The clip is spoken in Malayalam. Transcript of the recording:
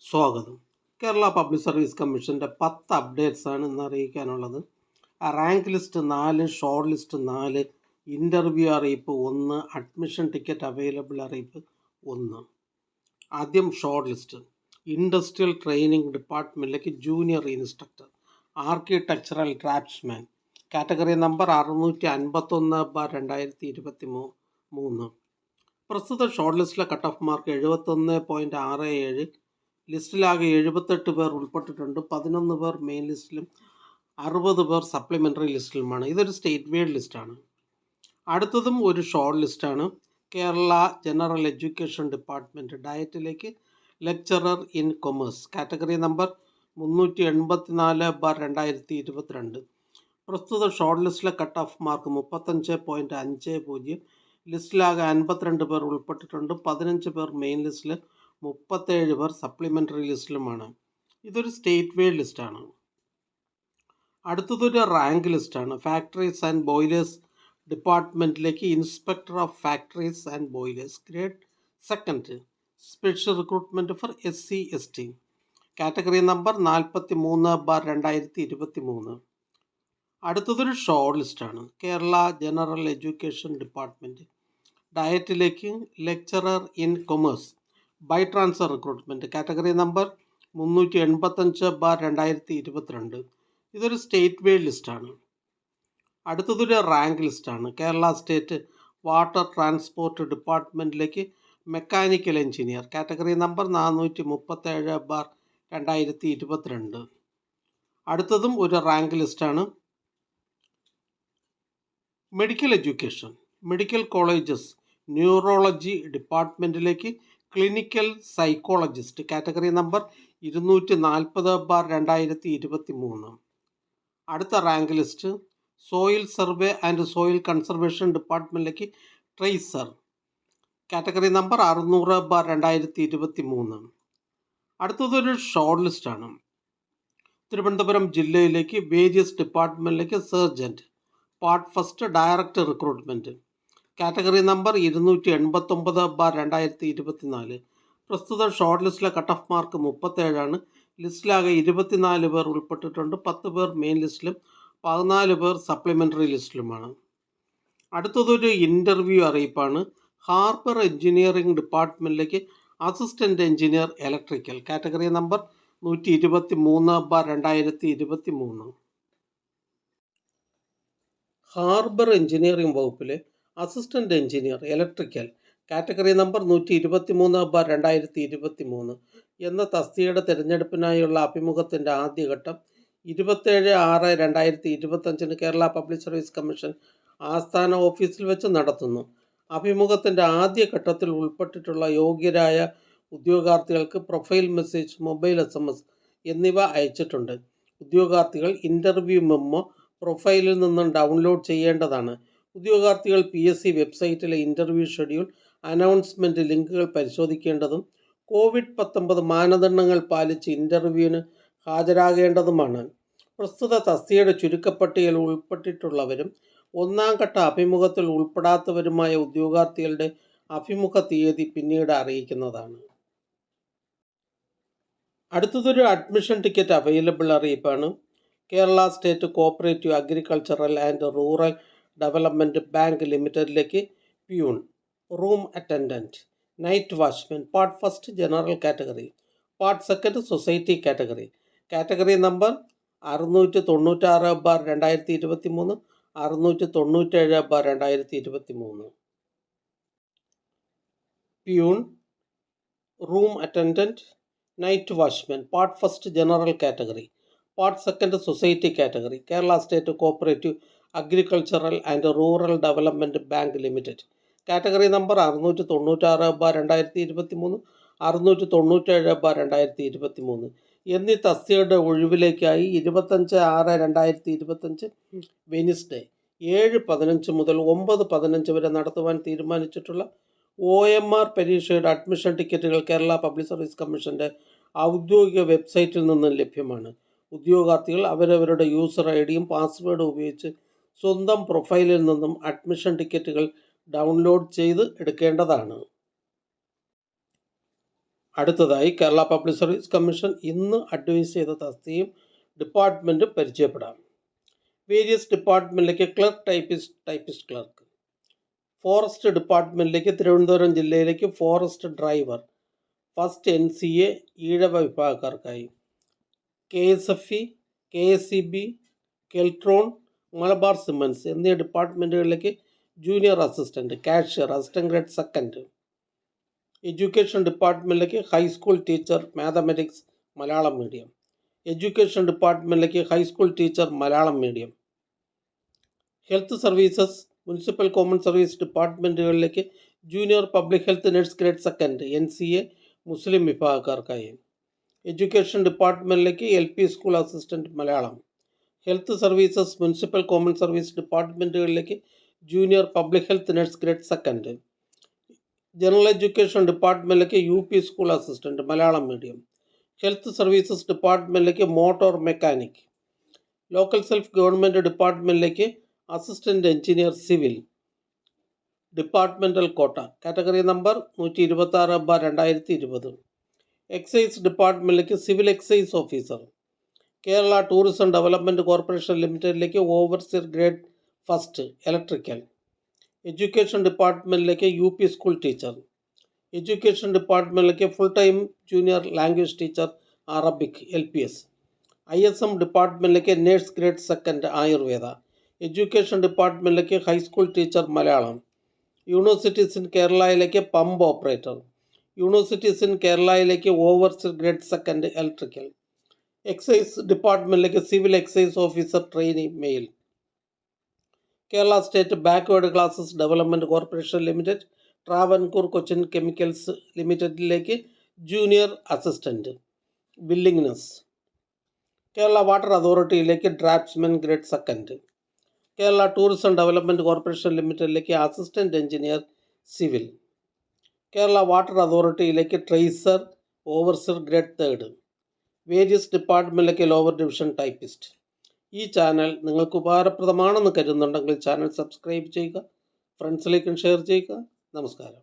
സ്വാഗതം. കേരള പബ്ലിക് സർവീസ് കമ്മീഷൻ്റെ 10 അപ്ഡേറ്റ്സാണ് ഇന്ന് അറിയിക്കാനുള്ളത്. Rank list 4, short list 4, interview അറിയിപ്പ് 1, അഡ്മിഷൻ ടിക്കറ്റ് അവൈലബിൾ അറിയിപ്പ് 1. ആദ്യം ഷോർട്ട് ലിസ്റ്റ്. ഇൻഡസ്ട്രിയൽ ട്രെയിനിങ് ഡിപ്പാർട്ട്മെൻറ്റിലേക്ക് junior instructor, architectural draftsman, category number 651/2023. പ്രസ്തുത ഷോർട്ട് ലിസ്റ്റിലെ കട്ട് ഓഫ് മാർക്ക് 71.67. ലിസ്റ്റിലാകെ 78 പേർ ഉൾപ്പെട്ടിട്ടുണ്ട്. 11 പേർ മെയിൻ ലിസ്റ്റിലും 60 പേർ സപ്ലിമെൻ്ററി ലിസ്റ്റിലുമാണ്. ഇതൊരു സ്റ്റേറ്റ് വൈഡ് ലിസ്റ്റാണ്. അടുത്തതും ഒരു ഷോർട്ട് ലിസ്റ്റാണ്. കേരള ജനറൽ എഡ്യൂക്കേഷൻ ഡിപ്പാർട്ട്മെൻറ്റ് ഡയറ്റിലേക്ക് lecturer in commerce, category number 384/2022. പ്രസ്തുത ഷോർട്ട് ലിസ്റ്റിലെ കട്ട് ഓഫ് മാർക്ക് 35.50. ലിസ്റ്റിലാകെ 52 പേർ ഉൾപ്പെട്ടിട്ടുണ്ട്. 15 പേർ മെയിൻ ലിസ്റ്റിൽ, 37 പേർ സപ്ലിമെൻ്ററി ലിസ്റ്റിലുമാണ്. ഇതൊരു സ്റ്റേറ്റ് വൈഡ് ലിസ്റ്റാണ്. അടുത്തതൊരു റാങ്ക് ലിസ്റ്റാണ്. ഫാക്ടറീസ് ആൻഡ് ബോയിലേഴ്സ് ഡിപ്പാർട്ട്മെൻറ്റിലേക്ക് inspector of factories and boilers, grade 2, special recruitment for SC/ST, category number 43/2023. അടുത്തതൊരു ഷോർട്ട് ലിസ്റ്റാണ്. കേരള ജനറൽ എഡ്യൂക്കേഷൻ ഡിപ്പാർട്ട്മെൻറ്റ് ഡയറ്റിലേക്ക് lecturer in commerce by transfer recruitment, category number 385/2022. ഇതൊരു സ്റ്റേറ്റ് വൈഡ് ലിസ്റ്റാണ്. അടുത്തതൊരു റാങ്ക് ലിസ്റ്റാണ്. കേരള സ്റ്റേറ്റ് വാട്ടർ ട്രാൻസ്പോർട്ട് ഡിപ്പാർട്ട്മെൻറ്റിലേക്ക് മെക്കാനിക്കൽ എഞ്ചിനീയർ, കാറ്റഗറി നമ്പർ 437/2022. അടുത്തതും ഒരു റാങ്ക് ലിസ്റ്റാണ്. Medical education, medical colleges neurology ഡിപ്പാർട്ട്മെൻറ്റിലേക്ക് ക്ലിനിക്കൽ സൈക്കോളജിസ്റ്റ്, കാറ്റഗറി നമ്പർ 240/2023. അടുത്ത rank list soil survey and soil conservation ഡിപ്പാർട്ട്മെൻറ്റിലേക്ക് ട്രേസർ, കാറ്റഗറി നമ്പർ 600/2023. അടുത്തതൊരു ഷോർട്ട് ലിസ്റ്റാണ്. തിരുവനന്തപുരം ജില്ലയിലേക്ക് വേരിയസ് ഡിപ്പാർട്ട്മെൻറ്റിലേക്ക് sergeant, part first, direct recruitment, category number 289/2024. പ്രസ്തുത ഷോർട്ട് ലിസ്റ്റിലെ കട്ട് ഓഫ് മാർക്ക് 37. ലിസ്റ്റിലാകെ 24 പേർ ഉൾപ്പെട്ടിട്ടുണ്ട്. 10 പേർ മെയിൻ ലിസ്റ്റിലും 14 പേർ സപ്ലിമെൻ്ററി ലിസ്റ്റിലുമാണ്. അടുത്തതൊരു ഇൻ്റർവ്യൂ അറിയിപ്പാണ്. ഹാർബർ എഞ്ചിനീയറിംഗ് ഡിപ്പാർട്ട്മെൻറ്റിലേക്ക് assistant engineer electrical, category number 123/2023. Harbour engineering വകുപ്പിലെ assistant engineer electrical, category number 123/2023 എന്ന തസ്തികയുടെ തിരഞ്ഞെടുപ്പിനായുള്ള അഭിമുഖത്തിൻ്റെ ആദ്യഘട്ടം 27/6/2025 കേരള പബ്ലിക് സർവീസ് കമ്മീഷൻ ആസ്ഥാന ഓഫീസിൽ വെച്ച് നടത്തുന്നു. അഭിമുഖത്തിൻ്റെ ആദ്യഘട്ടത്തിൽ ഉൾപ്പെട്ടിട്ടുള്ള യോഗ്യരായ ഉദ്യോഗാർത്ഥികൾക്ക് പ്രൊഫൈൽ മെസ്സേജ്, മൊബൈൽ SMS എന്നിവ അയച്ചിട്ടുണ്ട്. ഉദ്യോഗാർത്ഥികൾ ഇൻ്റർവ്യൂ മെമ്മോ പ്രൊഫൈലിൽ നിന്നും ഡൗൺലോഡ് ചെയ്യേണ്ടതാണ്. ഉദ്യോഗാർത്ഥികൾ PSC വെബ്സൈറ്റിലെ ഇൻ്റർവ്യൂ ഷെഡ്യൂൾ, അനൗൺസ്മെൻറ്റ് ലിങ്കുകൾ പരിശോധിക്കേണ്ടതും COVID-19 മാനദണ്ഡങ്ങൾ പാലിച്ച് ഇൻ്റർവ്യൂവിന് ഹാജരാകേണ്ടതുമാണ്. പ്രസ്തുത തസ്തികയുടെ ചുരുക്കപ്പട്ടികയിൽ ഉൾപ്പെട്ടിട്ടുള്ളവരും 1ാം ഘട്ട അഭിമുഖത്തിൽ ഉൾപ്പെടാത്തവരുമായ ഉദ്യോഗാർത്ഥികളുടെ അഭിമുഖ തീയതി പിന്നീട് അറിയിക്കുന്നതാണ്. അടുത്തതൊരു അഡ്മിഷൻ ടിക്കറ്റ് അവൈലബിൾ അറിയിപ്പാണ്. Kerala state cooperative agricultural and rural development bank ലിമിറ്റഡിലേക്ക് peon, room attendant, night watchman, part first general category, part second society category, category number 696/2023, 697/2023. Peon, room attendant, night watchman, part first general category, part second society category, Kerala state cooperative agricultural and rural development bank limited, category number 697/2023, 697/2023 എന്നീ തസ്തികയുടെ ഒഴിവിലേക്കായി 25/6/2025 വെനിസ്ഡേ 7:15 മുതൽ 9:15 വരെ നടത്തുവാൻ തീരുമാനിച്ചിട്ടുള്ള OMR പരീക്ഷയുടെ അഡ്മിഷൻ ടിക്കറ്റുകൾ കേരള പബ്ലിക് സർവീസ് കമ്മീഷൻ്റെ ഔദ്യോഗിക വെബ്സൈറ്റിൽ നിന്നും ലഭ്യമാണ്. ഉദ്യോഗാർത്ഥികൾ അവരവരുടെ യൂസർ IDയും പാസ്വേഡും ഉപയോഗിച്ച് സ്വന്തം പ്രൊഫൈലിൽ നിന്നും അഡ്മിഷൻ ടിക്കറ്റുകൾ ഡൗൺലോഡ് ചെയ്ത് എടുക്കേണ്ടതാണ്. അടുത്തതായി കേരള പബ്ലിക് സർവീസ് കമ്മീഷൻ ഇന്ന് അഡ്വൈസ് ചെയ്ത തസ്തികയും ഡിപ്പാർട്ട്മെൻറ്റും പരിചയപ്പെടാം. വേരിയസ് ഡിപ്പാർട്ട്മെൻറ്റിലേക്ക് ക്ലർക്ക്, ടൈപ്പിസ്റ്റ് ക്ലർക്ക്. ഫോറസ്റ്റ് ഡിപ്പാർട്ട്മെൻറ്റിലേക്ക് തിരുവനന്തപുരം ജില്ലയിലേക്ക് forest driver, first NCA Ezhava വിഭാഗക്കാർക്കായി. KSFE, KSEB, കെൽട്രോൺ, മലബാർ സിമൻസ് എന്നീ ഡിപ്പാർട്ട്മെൻറ്റുകളിലേക്ക് junior assistant, cashier, assistant grade second. Education ഡിപ്പാർട്ട്മെൻറ്റിലേക്ക് high school teacher mathematics Malayalam medium. Education ഡിപ്പാർട്ട്മെൻറ്റിലേക്ക് high school teacher Malayalam medium. Health services municipal common service ഡിപ്പാർട്ട്മെൻറ്റുകളിലേക്ക് junior public health nurse grade second NCA Muslim വിഭാഗക്കാർക്കായി. Education ഡിപ്പാർട്ട്മെൻറ്റിലേക്ക് LP school assistant Malayalam. Health services municipal common service ഡിപ്പാർട്ട്മെൻറ്റുകളിലേക്ക് junior public health nurse grade second. General education ഡിപ്പാർട്ട്മെൻറ്റിലേക്ക് UP school assistant Malayalam medium. Health services ഡിപ്പാർട്ട്മെൻറ്റിലേക്ക് motor mechanic. Local self government ഡിപ്പാർട്ട്മെൻറ്റിലേക്ക് assistant engineer civil. Departmental quota category number 126/2020. Excise ഡിപ്പാർട്ട്മെൻറ്റിലേക്ക് civil excise officer. Kerala tourism development corporation ലിമിറ്റഡിലേക്ക് overseer grade first electrical. Education ഡിപ്പാർട്ട്മെൻറ്റിലേക്ക് UP സ്കൂൾ ടീച്ചർ. എഡ്യൂക്കേഷൻ ഡിപ്പാർട്ട്മെൻറ്റിലേക്ക് full time junior language teacher Arabic LPS. ISM ഡിപ്പാർട്ട്മെൻറ്റിലേക്ക് nurse grade second Ayurveda. Education ഡിപ്പാർട്ട്മെൻറ്റിലേക്ക് high school teacher Malayalam. Universities in കേരളയിലേക്ക് പമ്പ് ഓപ്പറേറ്റർ. യൂണിവേഴ്സിറ്റീസ് ഇൻ കേരളയിലേക്ക് overseer grade second electrical. Excise ഡിപ്പാർട്ട്മെൻറ്റിലേക്ക് civil excise officer trainee male. Kerala state backward classes development corporation limited Travancore Cochin chemicals ലിമിറ്റഡിലേക്ക് ജൂനിയർ അസിസ്റ്റൻറ്റ് ബില്ലിംഗ്നസ്. കേരള വാട്ടർ അതോറിറ്റിയിലേക്ക് draftsman grade second. Kerala tourism development corporation ലിമിറ്റഡിലേക്ക് assistant engineer civil. Kerala water അതോറിറ്റിയിലേക്ക് tracer overseer grade third. Various ഡിപ്പാർട്ട്മെൻറ്റിലേക്ക് ലോവർ ഡിവിഷൻ ടൈപ്പിസ്റ്റ്. ഈ ചാനൽ നിങ്ങൾക്ക് ഉപകാരപ്രദമാണെന്ന് കരുതുന്നുണ്ടെങ്കിൽ ചാനൽ സബ്സ്ക്രൈബ് ചെയ്യുക, ഫ്രണ്ട്സിലേക്കും ഷെയർ ചെയ്യുക. നമസ്കാരം.